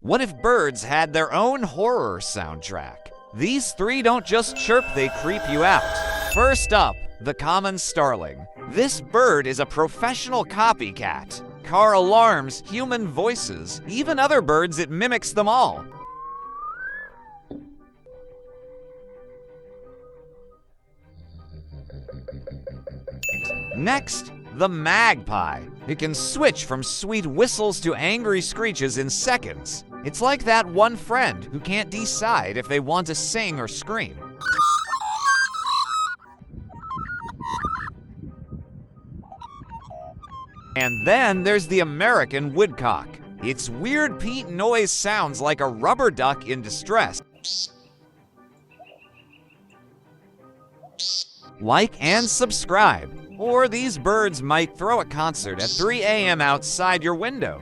What if birds had their own horror soundtrack? These three don't just chirp, they creep you out. First up, the common starling. This bird is a professional copycat. Car alarms, human voices, even other birds, it mimics them all. Next, the magpie. It can switch from sweet whistles to angry screeches in seconds. It's like that one friend who can't decide if they want to sing or scream. And then there's the American woodcock. Its weird peat noise sounds like a rubber duck in distress. Like and subscribe, or these birds might throw a concert at 3 a.m. outside your window.